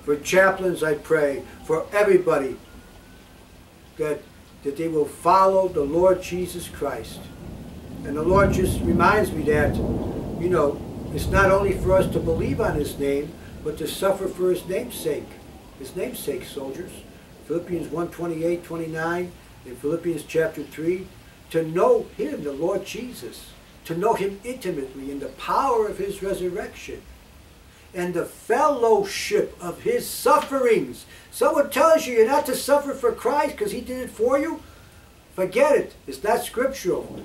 For chaplains, I pray. For everybody, that they will follow the Lord Jesus Christ. And the Lord just reminds me that, you know, it's not only for us to believe on His name, but to suffer for His name's sake. His name's sake, soldiers. Philippians 1:28, 29, in Philippians chapter 3, to know Him, the Lord Jesus, to know Him intimately in the power of His resurrection and the fellowship of His sufferings. Someone tells you you're not to suffer for Christ because He did it for you, forget it. It's not scriptural.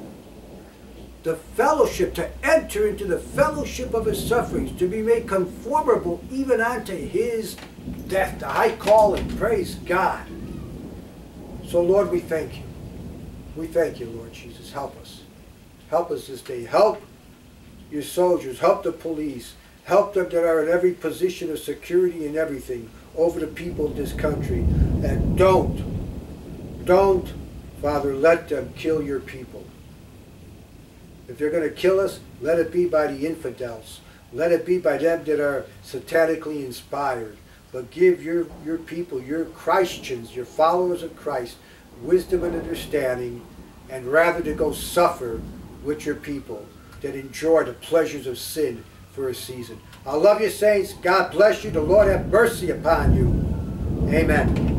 The fellowship, to enter into the fellowship of His sufferings, to be made conformable even unto His death, the high calling. Praise God. So Lord, we thank You. We thank You, Lord Jesus. Help us. Help us this day. Help Your soldiers. Help the police. Help them that are in every position of security and everything over the people of this country. And don't, Father, let them kill Your people. If they're going to kill us, let it be by the infidels. Let it be by them that are satanically inspired. But give your people, your Christians, your followers of Christ, wisdom and understanding, and rather to go suffer with Your people that enjoy the pleasures of sin for a season. I love you, saints. God bless you. The Lord have mercy upon you. Amen.